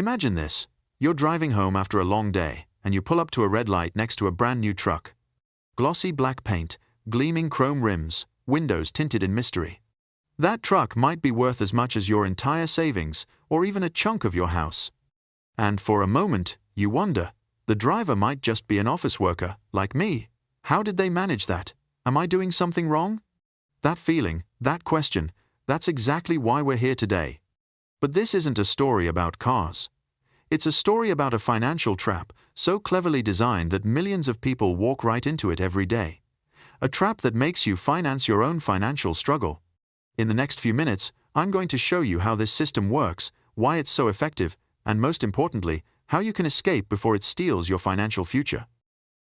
Imagine this. You're driving home after a long day, and you pull up to a red light next to a brand new truck. Glossy black paint, gleaming chrome rims, windows tinted in mystery. That truck might be worth as much as your entire savings, or even a chunk of your house. And for a moment, you wonder, the driver might just be an office worker, like me. How did they manage that? Am I doing something wrong? That feeling, that question, that's exactly why we're here today. But this isn't a story about cars. It's a story about a financial trap so cleverly designed that millions of people walk right into it every day. A trap that makes you finance your own financial struggle. In the next few minutes, I'm going to show you how this system works, why it's so effective, and most importantly, how you can escape before it steals your financial future.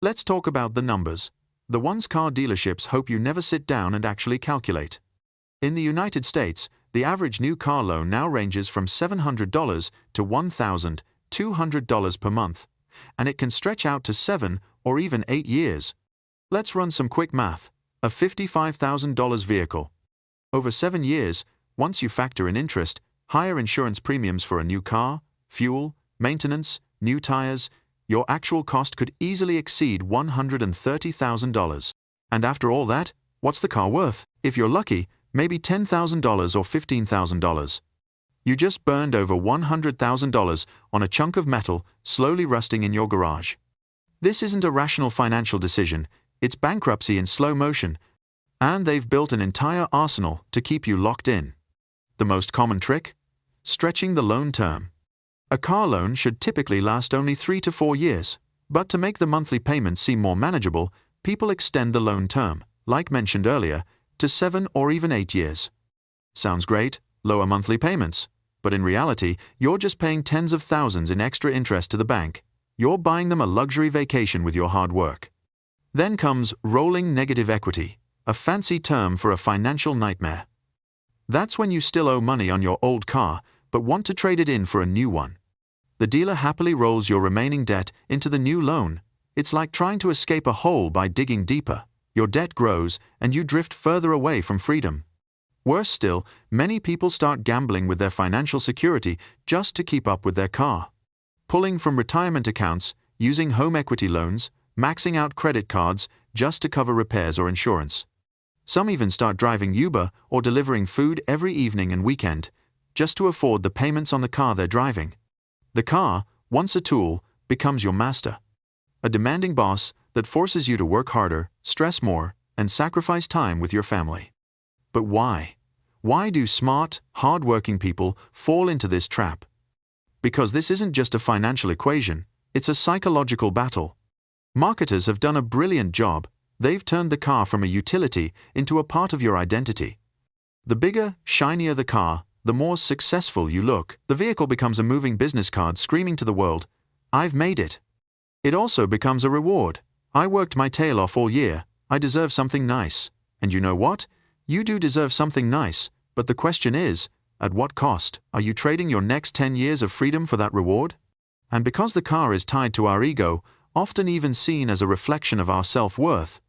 Let's talk about the numbers. The ones car dealerships hope you never sit down and actually calculate. In the United States, the average new car loan now ranges from $700 to $1,200 per month, and it can stretch out to 7 or even 8 years. Let's run some quick math. A $55,000 vehicle. Over 7 years, once you factor in interest, higher insurance premiums for a new car, fuel, maintenance, new tires, your actual cost could easily exceed $130,000. And after all that, what's the car worth? If you're lucky, maybe $10,000 or $15,000. You just burned over $100,000 on a chunk of metal slowly rusting in your garage. This isn't a rational financial decision, it's bankruptcy in slow motion, and they've built an entire arsenal to keep you locked in. The most common trick? Stretching the loan term. A car loan should typically last only 3 to 4 years, but to make the monthly payments seem more manageable, people extend the loan term, like mentioned earlier, to 7 or even 8 years. Sounds great, lower monthly payments, but in reality, you're just paying tens of thousands in extra interest to the bank. You're buying them a luxury vacation with your hard work. Then comes rolling negative equity, a fancy term for a financial nightmare. That's when you still owe money on your old car, but want to trade it in for a new one. The dealer happily rolls your remaining debt into the new loan. It's like trying to escape a hole by digging deeper. Your debt grows, and you drift further away from freedom. Worse still, many people start gambling with their financial security just to keep up with their car. Pulling from retirement accounts, using home equity loans, maxing out credit cards just to cover repairs or insurance. Some even start driving Uber or delivering food every evening and weekend, just to afford the payments on the car they're driving. The car, once a tool, becomes your master. A demanding boss that forces you to work harder, stress more, and sacrifice time with your family. But why? Why do smart, hard-working people fall into this trap? Because this isn't just a financial equation, it's a psychological battle. Marketers have done a brilliant job. They've turned the car from a utility into a part of your identity. The bigger, shinier the car, the more successful you look. The vehicle becomes a moving business card screaming to the world, "I've made it." It also becomes a reward. I worked my tail off all year. I deserve something nice. And you know what? You do deserve something nice, but the question is, at what cost? Are you trading your next 10 years of freedom for that reward? And because the car is tied to our ego, often even seen as a reflection of our self-worth,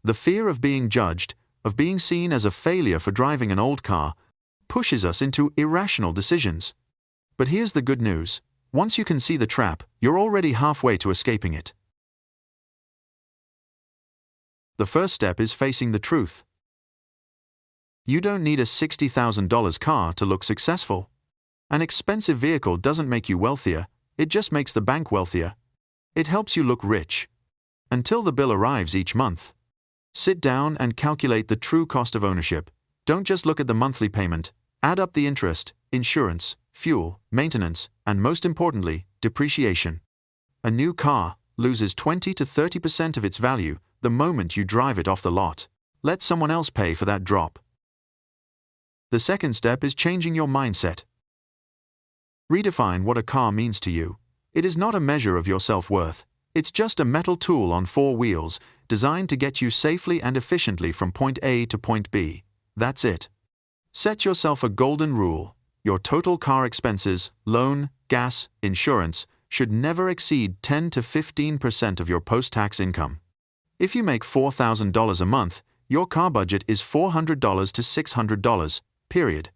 the fear of being judged, of being seen as a failure for driving an old car, pushes us into irrational decisions. But here's the good news. Once you can see the trap, you're already halfway to escaping it. The first step is facing the truth. You don't need a $60,000 car to look successful. An expensive vehicle doesn't make you wealthier, it just makes the bank wealthier. It helps you look rich. Until the bill arrives each month. Sit down and calculate the true cost of ownership. Don't just look at the monthly payment. Add up the interest, insurance, fuel, maintenance, and most importantly, depreciation. A new car loses 20 to 30% of its value the moment you drive it off the lot. Let someone else pay for that drop. The second step is changing your mindset. Redefine what a car means to you. It is not a measure of your self-worth. It's just a metal tool on 4 wheels, designed to get you safely and efficiently from point A to point B. That's it. Set yourself a golden rule. Your total car expenses, loan, gas, insurance, should never exceed 10 to 15% of your post-tax income. If you make $4,000 a month, your car budget is $400 to $600, period.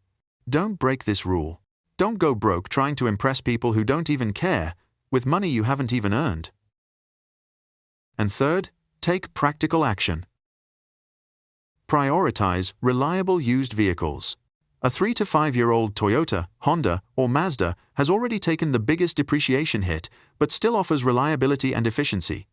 Don't break this rule. Don't go broke trying to impress people who don't even care, with money you haven't even earned. And third, take practical action. Prioritize reliable used vehicles. A 3 to 5-year-old Toyota, Honda, or Mazda has already taken the biggest depreciation hit, but still offers reliability and efficiency.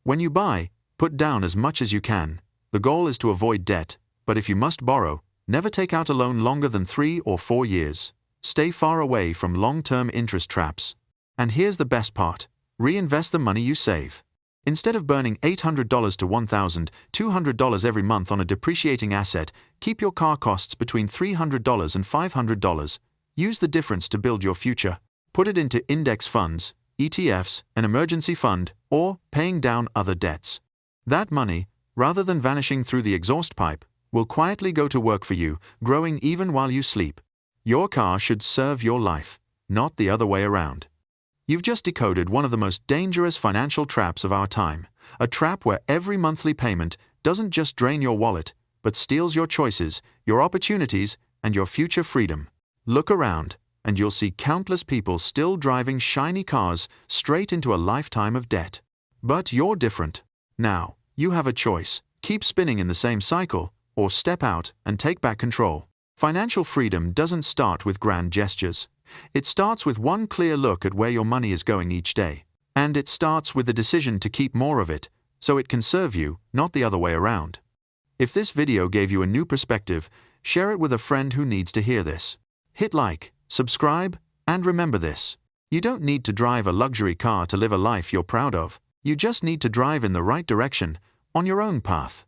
When you buy, put down as much as you can. The goal is to avoid debt, but if you must borrow, never take out a loan longer than 3 or 4 years. Stay far away from long-term interest traps. And here's the best part: reinvest the money you save. Instead of burning $800 to $1,200 every month on a depreciating asset, keep your car costs between $300 and $500. Use the difference to build your future. Put it into index funds, ETFs, an emergency fund, or paying down other debts. That money, rather than vanishing through the exhaust pipe, will quietly go to work for you, growing even while you sleep. Your car should serve your life, not the other way around. You've just decoded one of the most dangerous financial traps of our time, a trap where every monthly payment doesn't just drain your wallet, but steals your choices, your opportunities, and your future freedom. Look around, and you'll see countless people still driving shiny cars straight into a lifetime of debt. But you're different. Now, you have a choice: keep spinning in the same cycle, or step out and take back control. Financial freedom doesn't start with grand gestures. It starts with one clear look at where your money is going each day. And it starts with the decision to keep more of it, so it can serve you, not the other way around. If this video gave you a new perspective, share it with a friend who needs to hear this. Hit like, subscribe, and remember this: you don't need to drive a luxury car to live a life you're proud of. You just need to drive in the right direction, on your own path.